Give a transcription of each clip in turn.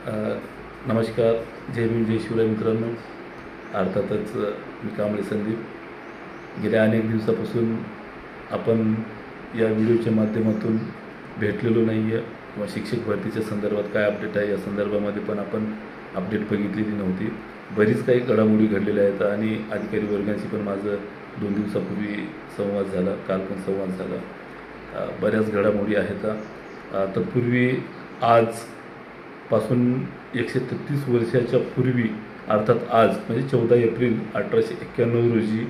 अ, नमस्कार. जय भीम जय शिवराय मित्रांनो. अर्थातच मी कांबळे संदीप. गेल्या अनेक दिवसापासून आपण या व्हिडिओच्या माध्यमातून भेटलेलो नाही आहे किंवा शिक्षक भरतीच्या संदर्भात काय अपडेट आहे या संदर्भामध्ये पण आपण अपडेट बघितलेली नव्हती. बरीच काही घडामोडी घडलेल्या आहेत आणि अधिकारी वर्गांशी पण माझं 2 दिवसापूर्वी संवाद झाला, काल पण संवाद झाला. बऱ्याच घडामोडी आहेत. तत्पूर्वी आजपासून 133 वर्षाच्या पूर्वी अर्थात आज म्हणजे 14 एप्रिल 1891 रोजी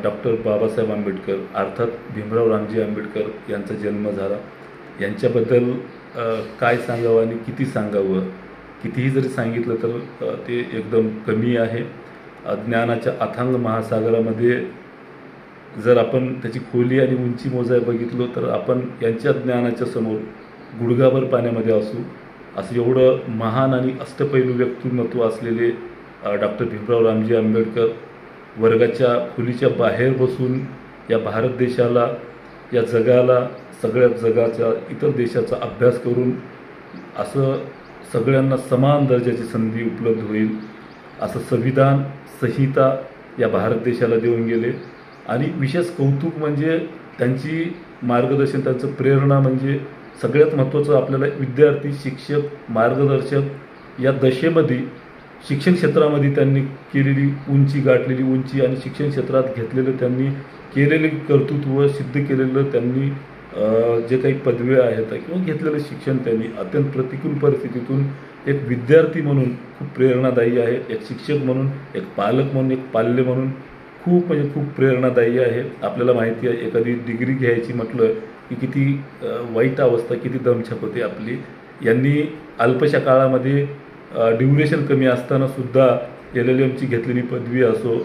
डॉक्टर बाबासाहेब आंबेडकर अर्थात भीमराव रामजी आंबेडकर यांचा जन्म झाला. यांच्याबद्दल काय सांगावं आणि किती सांगावं, कितीही जरी सांगितलं तर ते एकदम कमी आहे. ज्ञानाच्या अथांग महासागरामध्ये जर आपण त्याची खोली आणि उंची मोजाय बघितलो तर आपण यांच्या ज्ञानाच्या समोर गुडघाभर पाण्यामध्ये असू असं एवढं महान आणि अष्टपैलू व्यक्तिमत्व असलेले डॉक्टर भीमराव रामजी आंबेडकर वर्गाच्या खोलीच्या बाहेर बसून या भारत देशाला, या जगाला, सगळ्या जगाच्या इतर देशाचा अभ्यास करून असं सगळ्यांना समान दर्जाची संधी उपलब्ध होईल असं संविधान संहिता या भारत देशाला देऊन गेले. आणि विशेष कौतुक म्हणजे त्यांची मार्गदर्शन, त्यांचं प्रेरणा म्हणजे सगळ्यात महत्त्वाचं आपल्याला विद्यार्थी, शिक्षक, मार्गदर्शक या दशेमध्ये शिक्षण क्षेत्रामध्ये त्यांनी केलेली उंची, गाठलेली उंची आणि शिक्षण क्षेत्रात घेतलेलं त्यांनी केलेले कर्तृत्व, सिद्ध केलेलं त्यांनी जे काही पदव्या आहेत किंवा घेतलेलं शिक्षण त्यांनी अत्यंत प्रतिकूल परिस्थितीतून एक विद्यार्थी म्हणून खूप प्रेरणादायी आहे. एक शिक्षक म्हणून, एक पालक म्हणून, एक पाल्य म्हणून खूप प्रेरणादायी आहे. आपल्याला माहिती आहे एखादी डिग्री घ्यायची म्हटलं की किती वाईट अवस्था, किती दमछाक होते आपली. यांनी अल्पशा काळामध्ये ड्युरेशन कमी असताना सुद्धा LLMची घेतलेली पदवी असो,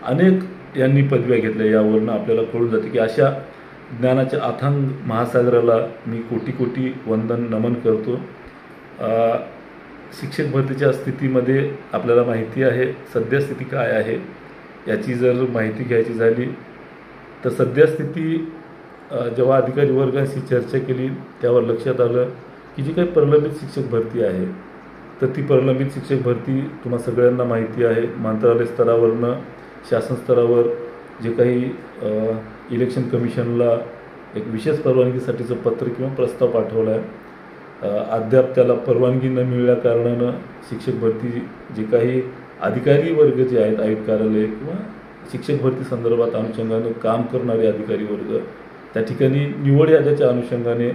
अनेक यांनी पदव्या घेतल्या. यावरनं आपल्याला कळून जाते की अशा ज्ञानाच्या अथांग महासागराला मी कोटी कोटी वंदन नमन करतो. शिक्षक भरतीच्या स्थितीमध्ये आपल्याला माहिती आहे सध्या स्थिती काय आहे. याची जर माहिती घ्यायची झाली तर सध्या स्थिती जेव्हा अधिकारी वर्गाशी चर्चा केली त्यावर लक्षात आलं की जी काही प्रलंबित शिक्षक भरती आहे तर ती प्रलंबित शिक्षक भरती तुम्हा सगळ्यांना माहिती आहे. मंत्रालय स्तरावरनं शासन स्तरावर जे काही इलेक्शन कमिशनला एक विशेष परवानगीसाठीचं पत्र किंवा प्रस्ताव पाठवला आहे. अद्याप त्याला परवानगी न मिळाल्या कारणानं शिक्षक भरती जे काही अधिकारी वर्ग जे आहेत, आयुक्त कार्यालय किंवा शिक्षक भरती संदर्भात अनुषंगाने काम करणारे अधिकारी वर्ग त्या ठिकाणी निवड याद्याच्या अनुषंगाने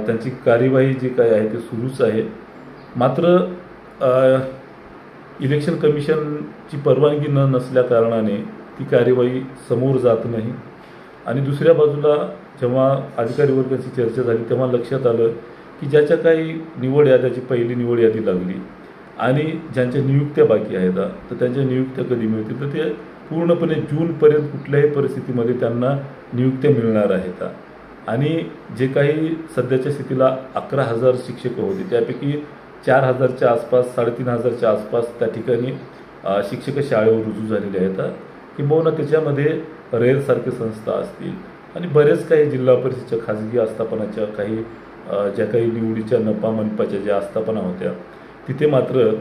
त्यांची कार्यवाही जी काय आहे ते सुरूच आहे. मात्र इलेक्शन कमिशनची परवानगी नसल्या कारणाने ती कार्यवाही समोर जात नाही. आणि दुसऱ्या बाजूला जेव्हा अधिकारी वर्गाची चर्चा झाली तेव्हा लक्षात आलं की ज्याच्या काही निवड याद्याची पहिली निवड यादी लागली आणि ज्यांच्या नियुक्त्या बाकी आहेत तर त्यांच्या नियुक्त्या कधी मिळतील तर ते पूर्णपणे जूनपर्यंत कुठल्याही परिस्थितीमध्ये त्यांना नियुक्त्या मिळणार आहेत. आणि जे काही सध्याच्या स्थितीला 11,000 शिक्षक होते त्यापैकी 4,000च्या आसपास, 3,500च्या आसपास त्या ठिकाणी शिक्षक शाळेवर रुजू झालेले आहेत. किंबहुना त्याच्यामध्ये रेलसारख्या संस्था असतील आणि बरेच काही जिल्हा परिषदेच्या खाजगी आस्थापनाच्या काही ज्या काही निवडीच्या नफा मनपाच्या ज्या आस्थापना होत्या तिथे मात्र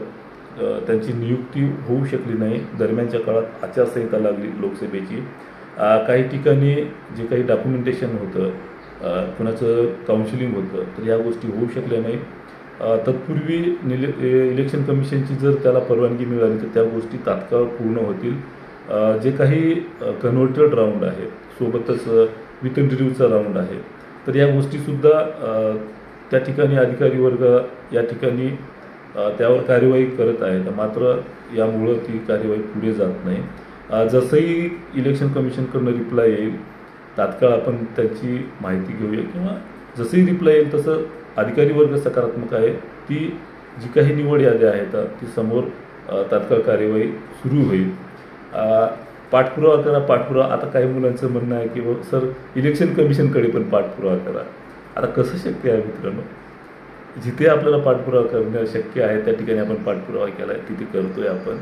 त्यांची नियुक्ती होऊ शकली नाही. दरम्यानच्या काळात आचारसंहिता लागली लोकसभेची. काही ठिकाणी जे काही डॉक्युमेंटेशन होतं, कुणाचं काउन्सिलिंग होतं तर या गोष्टी होऊ शकल्या नाही. तत्पूर्वी इलेक्शन कमिशनची जर त्याला परवानगी मिळाली तर त्या गोष्टी तात्काळ पूर्ण होतील. जे काही कन्व्हर्टेड राऊंड आहे सोबतच विथ इंटरव्ह्यूचा राऊंड आहे तर या गोष्टीसुद्धा त्या ठिकाणी अधिकारी वर्ग या ठिकाणी त्यावर कार्यवाही करत आहेत. मात्र यामुळं ती कार्यवाही पुढे जात नाही. जसंही इलेक्शन कमिशनकडनं रिप्लाय येईल तात्काळ आपण त्याची माहिती घेऊया किंवा जसंही रिप्लाय येईल तसं अधिकारी वर्ग सकारात्मक आहे. ती जी काही निवड याद्या आहेत ती समोर तात्काळ कार्यवाही सुरू होईल. पाठपुरावा करा, पाठपुरावा. आता काही मुलांचं म्हणणं आहे की सर इलेक्शन कमिशनकडे पण पाठपुरावा करा. आता कसं शक्य आहे मित्रांनो? जिथे आपल्याला पाठपुरावा करणं शक्य आहे त्या ठिकाणी आपण पाठपुरावा केला आहे, तिथे करतोय आपण.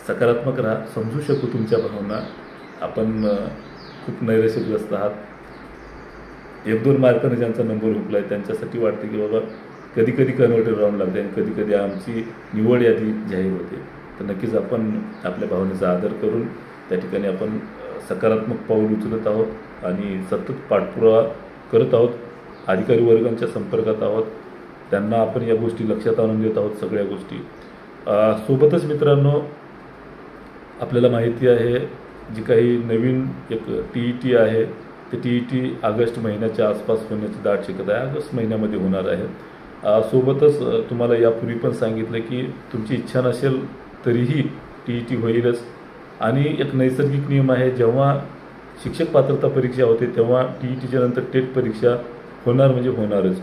सकारात्मक राहा, समजू शकू तुमच्या भावना. आपण खूप नैराश्यग्रस्त आहात. 1-2 मार्काने ज्यांचा नंबर हुकला आहे त्यांच्यासाठी वाटतं की बाबा कधी कधी कन्व्हर्टर राऊंड लागते आणि कधी कधी आमची निवड यादी जाहीर होते. तर नक्कीच आपण आपल्या भावनेचा आदर करून त्या ठिकाणी आपण सकारात्मक पाऊल उचलत आहोत आणि सतत पाठपुरावा करत आहोत. अधिकारी वर्गांच्या संपर्कात आहोत, त्यांना आपण या गोष्टी लक्षात आणून देत आहोत सगळ्या गोष्टी. सोबतच मित्रांनो, आपल्याला माहिती आहे जी काही नवीन एक TET आहे ते TET ऑगस्ट महिन्याच्या आसपास होण्याची दाट शक्यता आहे. ऑगस्ट महिन्यामध्ये होणार आहे. सोबतच तुम्हाला यापूर्वी पण सांगितलं की तुमची इच्छा नसेल तरीही TET होईलच. आणि एक नैसर्गिक नियम आहे, जेव्हा शिक्षक पात्रता परीक्षा होते तेव्हा TETच्या नंतर टेट परीक्षा होणार म्हणजे होणारच.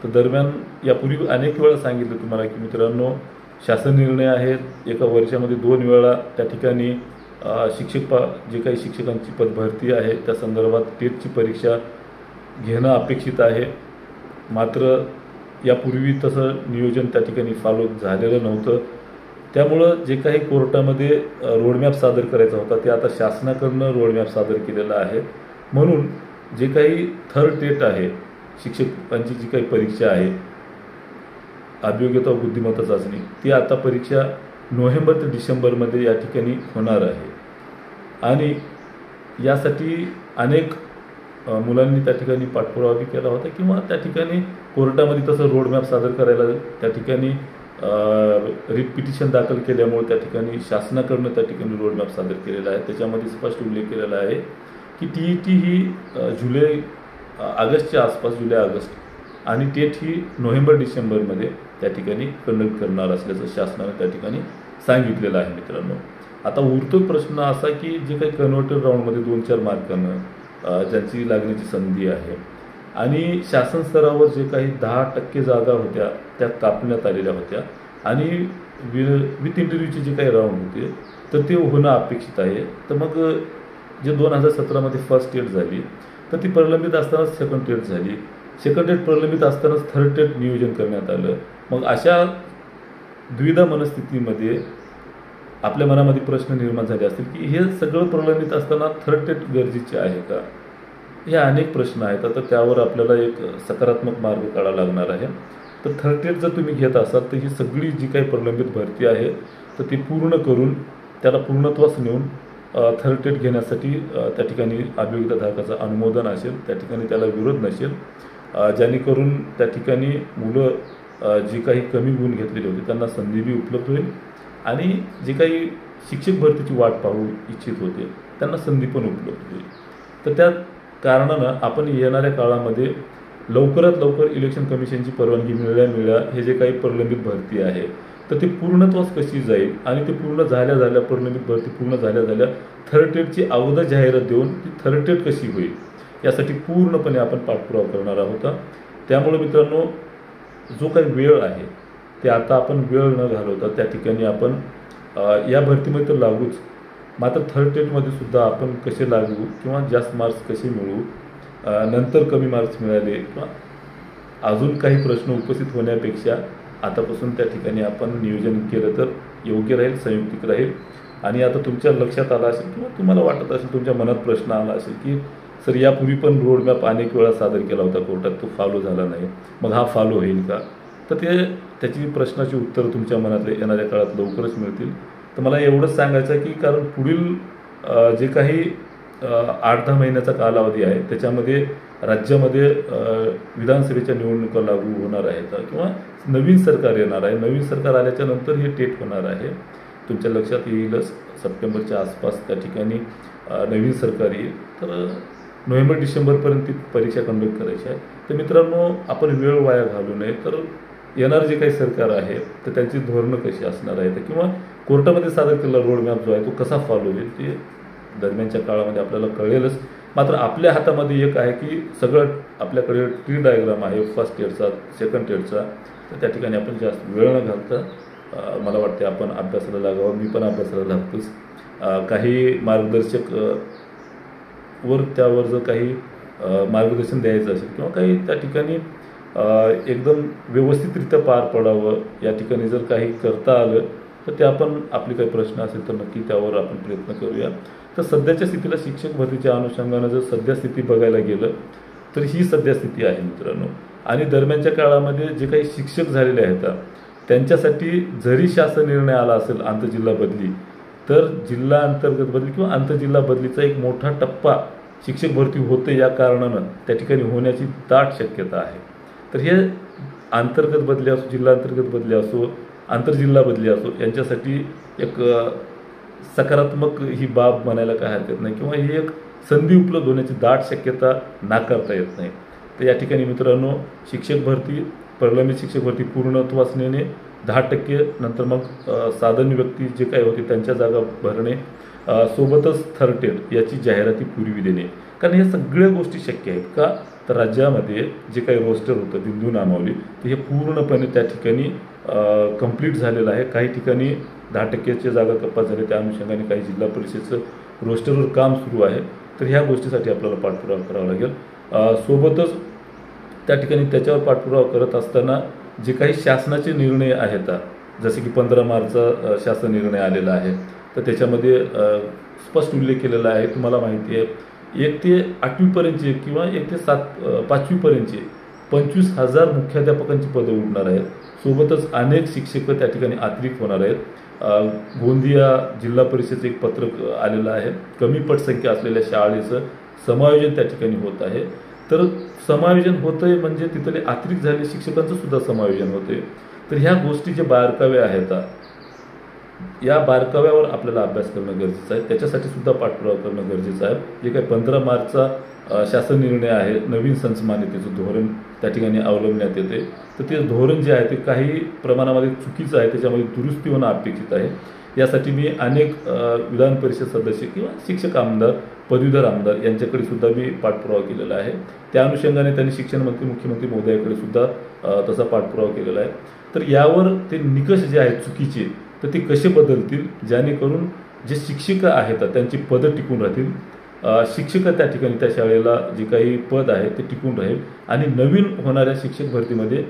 तर दरम्यान यापूर्वी अनेक वेळा सांगितलं तुम्हाला की मित्रांनो, शासन निर्णय आहेत, एका वर्षामध्ये 2 वेळा त्या ठिकाणी जे काही शिक्षकांची पदभरती आहे त्या संदर्भात टेटची परीक्षा घेणं अपेक्षित आहे. मात्र यापूर्वी तसं नियोजन त्या ठिकाणी फॉलो झालेलं नव्हतं. त्यामुळं जे काही कोर्टामध्ये रोडमॅप सादर करायचा होता ते आता शासनाकडनं रोडमॅप सादर केलेला आहे. म्हणून जे काही थर्ड टेट आहे, शिक्षकांची जी काही परीक्षा आहे अभियोग्यता व बुद्धिमत्ता चाचणी, ती आता परीक्षा नोव्हेंबर ते डिसेंबरमध्ये या ठिकाणी होणार आहे. आणि यासाठी अनेक मुलांनी त्या ठिकाणी पाठपुरावा केला होता किंवा त्या ठिकाणी कोर्टामध्ये तसं रोडमॅप सादर करायला त्या ठिकाणी रिट पिटिशन दाखल केल्यामुळे त्या ठिकाणी शासनाकडनं त्या ठिकाणी रोडमॅप सादर केलेला आहे. त्याच्यामध्ये स्पष्ट उल्लेख केलेला आहे की TET ही ऑगस्टच्या आसपास, जुलै-ऑगस्ट, आणि टेट ही नोव्हेंबर-डिसेंबरमध्ये त्या ठिकाणी कंडक्ट करणार असल्याचं शासनाने त्या ठिकाणी सांगितलेलं आहे. मित्रांनो, आता उरतो प्रश्न असा की जे काही कन्व्हर्टर राऊंडमध्ये 2-4 मार्कांना ज्यांची लागण्याची संधी आहे आणि शासन स्तरावर जे काही 10% जागा होत्या त्या कापण्यात आलेल्या होत्या आणि विथ इंटरव्ह्यूचे जे काही राऊंड होते तर ते होणं अपेक्षित आहे. तर मग जे 2017मध्ये फर्स्ट टेट झाली तर ती प्रलंबित असतानाच सेकंड टेट झाली. सेकंड टेट प्रलंबित असतानाच थर्ड टेट नियोजन करण्यात आलं. मग अशा द्विधा मनस्थितीमध्ये आपल्या मनामध्ये प्रश्न निर्माण झाले असतील की हे सगळं प्रलंबित असताना थर्ड टेट गरजेचे आहे का? हे अनेक प्रश्न आहेत. आता त्यावर आपल्याला एक सकारात्मक मार्ग काढावा लागणार आहे. तर थर्ड टेट जर तुम्ही घेत असाल तर ही सगळी जी काही प्रलंबित भरती आहे तर ती पूर्ण करून त्याला पूर्णत्वास नेऊन थर्ड टेट घेण्यासाठी त्या ठिकाणी अभियोग्यताधारकाचं अनुमोदन असेल, त्या ठिकाणी त्याला विरोध नसेल, जेणेकरून त्या ठिकाणी मुलं जी काही कमी गुण घेतलेले होते त्यांना संधीही उपलब्ध होईल आणि जे काही शिक्षक भरतीची वाट पाहू इच्छित होते त्यांना संधी पण उपलब्ध होईल. तर त्या कारणानं आपण येणाऱ्या काळामध्ये लवकरात लवकर इलेक्शन कमिशनची परवानगी मिळल्या हे जे काही प्रलंबित भरती आहे तर ते पूर्णत्वास कशी जाईल आणि ते पूर्ण झाल्या प्रलंबित भरती पूर्ण झाल्या थर्ड टेटची अगोदर जाहिरात देऊन ती थर्ड टेट कशी होईल यासाठी पूर्णपणे आपण पाठपुरावा करणार आहोत. त्यामुळे मित्रांनो, जो काही वेळ आहे ते आता आपण वेळ न घालवता त्या ठिकाणी आपण या भरतीमध्ये तर लागूच, मात्र थर्ड टेटमध्ये सुद्धा आपण कसे लागू किंवा जास्त मार्क्स कसे मिळवू, नंतर कमी मार्क्स मिळाले किंवा अजून काही प्रश्न उपस्थित होण्यापेक्षा आतापासून त्या ठिकाणी आपण नियोजन केलं तर योग्य राहील, संयुक्तिक राहील. आणि आता तुमच्या लक्षात आलं असेल किंवा तुम्हाला वाटत असेल, तुमच्या मनात प्रश्न आला असेल की सर यापूर्वी पण रोडमॅप अनेक वेळा सादर केला होता कोर्टात, तो फॉलो झाला नाही, मग हा फॉलो होईल का? तर त्याची प्रश्नाची उत्तरं तुमच्या मनातले येणाऱ्या काळात लवकरच मिळतील. तर मला एवढंच सांगायचं आहे की कारण पुढील जे काही 8-10 महिन्याचा कालावधी आहे त्याच्यामध्ये राज्यामध्ये विधानसभेच्या निवडणुका लागू होणार आहेत किंवा नवीन सरकार येणार आहे. नवीन सरकार आल्याच्या नंतर हे टेट होणार आहे. तुमच्या लक्षात येईलच, सप्टेंबरच्या आसपास त्या ठिकाणी नवीन सरकार येईल. तर नोव्हेंबर-डिसेंबरपर्यंत ती परीक्षा कंडक्ट करायची आहे. तर मित्रांनो, आपण वेळ वाया घालू नये. तर येणारं जे काही सरकार आहे तर त्यांची धोरणं कशी असणार आहेत किंवा कोर्टामध्ये सादर केलेला रोडमॅप जो आहे तो कसा फॉलो होईल ते दरम्यानच्या काळामध्ये आपल्याला कळेलच. मात्र आपल्या हातामध्ये एक आहे की सगळं आपल्याकडे ट्री डायग्राम आहे फर्स्ट टेटचा, सेकंड टेटचा. तर त्या ठिकाणी आपण जास्त वेळ न घालता मला वाटते आपण अभ्यासाला लागावं. मी पण अभ्यासाला लागतोच. काही मार्गदर्शक वर त्यावर जर काही मार्गदर्शन द्यायचं असेल किंवा काही त्या ठिकाणी एकदम व्यवस्थितरित्या पार पडावं या ठिकाणी जर काही करता आलं तर ते आपण आपले काही प्रश्न असेल तर नक्की त्यावर आपण प्रयत्न करूया. तर सध्याच्या स्थितीला शिक्षक भरतीच्या अनुषंगानं जर सध्या स्थिती बघायला गेलं तर ही सध्या स्थिती आहे मित्रांनो. आणि दरम्यानच्या काळामध्ये जे काही शिक्षक झालेले आहेत त्यांच्यासाठी जरी शासन निर्णय आला असेल आंतरजिल्हा बदली, तर जिल्हा अंतर्गत बदली किंवा आंतरजिल्हा बदलीचा एक मोठा टप्पा शिक्षक भरती होते या कारणानं त्या ठिकाणी होण्याची दाट शक्यता आहे. तर हे अंतर्गत बदली असो, जिल्हा अंतर्गत बदली असो, आंतरजिल्हा बदली असो, यांच्यासाठी एक सकारात्मक ही बाब म्हणायला काय हरकत नाही किंवा ही एक संधी उपलब्ध होण्याची दाट शक्यता नाकारता येत नाही. तर या ठिकाणी मित्रांनो, शिक्षक भरती, प्रलंबित शिक्षक भरती पूर्णत्वास नेणे, 10% नंतर मग साधन व्यक्ती जे काही होते त्यांच्या जागा भरणे, सोबतच थर्टेड याची जाहिराती पूर्वी देणे. कारण या सगळ्या गोष्टी शक्य आहेत का, तर राज्यामध्ये जे काही रोस्टर होतं बिंदू नामावली, तर हे पूर्णपणे त्या ठिकाणी कंप्लीट झालेलं आहे. काही ठिकाणी 10%च्या जागा कपात झाल्या, त्या अनुषंगाने काही जिल्हा परिषदेचं रोस्टरवर काम सुरू आहे. तर ह्या गोष्टीसाठी आपल्याला पाठपुरावा करावा लागेल. सोबतच त्या ठिकाणी त्याच्यावर पाठपुरावा करत असताना जे काही शासनाचे निर्णय आहेत, जसे की 15 मार्चचा शासन निर्णय आलेला आहे, तर त्याच्यामध्ये स्पष्ट उल्लेख केलेला आहे. तुम्हाला माहिती आहे 1 ते 8वीपर्यंतचे किंवा 1 ते 5वीपर्यंतचे 25,000 मुख्याध्यापकांची पदं उडणार आहेत. सोबतच अनेक शिक्षक त्या ठिकाणी अतिरिक्त होणार आहेत. गोंदिया जिल्हा परिषदेचं एक पत्रक आलेलं आहे. कमी पटसंख्या असलेल्या शाळेचं समायोजन त्या ठिकाणी होत आहे. तर समायोजन होतंय म्हणजे तिथले अतिरिक्त झालेल्या शिक्षकांचं सुद्धा समायोजन होते. तर ह्या गोष्टी जे बारकावे आहेत, या बारकाव्यावर आपल्याला अभ्यास करणं गरजेचं आहे. त्याच्यासाठी सुद्धा पाठपुरावा करणं गरजेचं आहे. जे काही 15 मार्चचा शासन निर्णय आहे, नवीन संचमान्यतेचं धोरण त्या ठिकाणी अवलंबण्यात येते. तर ते धोरण जे आहे ते काही प्रमाणामध्ये चुकीचं आहे, त्याच्यामध्ये दुरुस्ती होणं अपेक्षित आहे. यासाठी मी अनेक विधान परिषद सदस्य किंवा शिक्षक आमदार, पदवीधर आमदार यांच्याकडे सुद्धा मी पाठपुरावा केलेला आहे. त्या अनुषंगाने त्यांनी शिक्षण मंत्री, मुख्यमंत्री महोदयाकडे सुद्धा तसा पाठपुरावा केलेला आहे. तर यावर ते निकष जे आहेत चुकीचे, तर ते कसे बदलतील, जेणेकरून जे शिक्षक आहेत त्यांची पदं टिकून राहतील, शिक्षक त्या ठिकाणी त्या शाळेला जे काही पद आहे ते टिकून राहील आणि नवीन होणाऱ्या शिक्षक भरतीमध्ये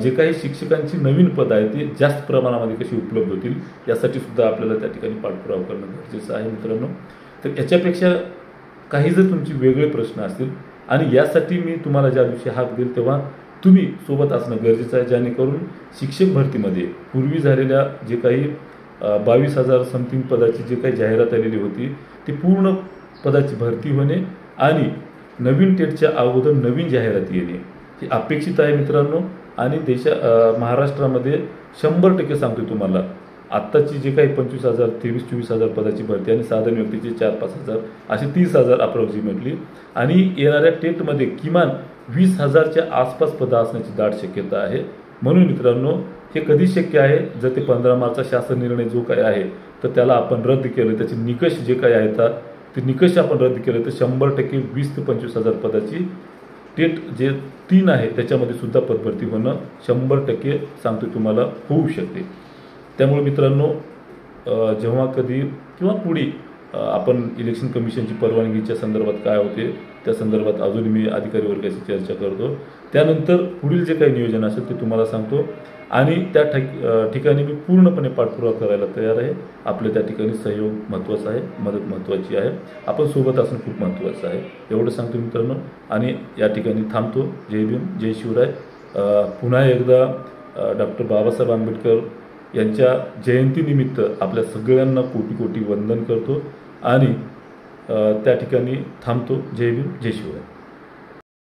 जे काही शिक्षकांची नवीन पद आहे ते जास्त प्रमाणामध्ये कशी उपलब्ध होतील, यासाठी सुद्धा आपल्याला त्या ठिकाणी पाठपुरावा करणं गरजेचं आहे मित्रांनो. तर याच्यापेक्षा काही जर तुमचे वेगळे प्रश्न असतील आणि यासाठी मी तुम्हाला ज्या दिवशी हाक देईल तेव्हा तुम्ही सोबत असणं गरजेचं आहे, जेणेकरून शिक्षक भरतीमध्ये पूर्वी झालेल्या जे काही 22,000 समथिंग पदाची जे काही जाहिरात आलेली होती ती पूर्ण पदाची भरती होणे आणि नवीन टेटच्या अगोदर नवीन जाहिराती येणे ही अपेक्षित आहे मित्रांनो. आणि महाराष्ट्रामध्ये 100% सांगतो तुम्हाला, आत्ताची जे काही 25,000, 23-24,000 पदाची भरती आणि साधारण व्यक्तीची 4-5,000 अशी 30,000 अप्रॉक्सिमेटली, आणि येणाऱ्या टेटमध्ये किमान 20,000च्या आसपास पदं असण्याची दाट शक्यता आहे. म्हणून मित्रांनो, हे कधी शक्य आहे, जर ते 15 मार्चचा शासन निर्णय जो काही आहे तर त्याला आपण रद्द केलं, त्याचे निकष जे काही आहेत ते निकष आपण रद्द केले, तर 100% 20,000 ते 25,000 पदाची टेट जे 3 आहे त्याच्यामध्ये सुद्धा पदभरती होणं 100% सांगतो तुम्हाला होऊ शकते. त्यामुळे मित्रांनो, जेव्हा कधी किंवा पुढे आपण इलेक्शन कमिशनची परवानगीच्या संदर्भात काय होते त्या संदर्भात अजून मी अधिकारी वर्गाशी चर्चा करतो. त्यानंतर पुढील जे काही नियोजन असेल ते तुम्हाला सांगतो आणि त्या ठिकाणी मी पूर्णपणे पाठपुरावा करायला तयार आहे. आपल्या त्या ठिकाणी सहयोग महत्त्वाचा आहे, मदत महत्त्वाची आहे, आपण सोबत असणं खूप महत्त्वाचं आहे, एवढं सांगतो मित्रांनो. आणि या ठिकाणी थांबतो. जय भीम, जय शिवराय. पुन्हा एकदा डॉक्टर बाबासाहेब आंबेडकर यांच्या जयंतीनिमित्त आपल्या सगळ्यांना कोटी कोटी वंदन करतो आणि त्या ठिकाणी थांबतो. जय भीम, जय शिवराय.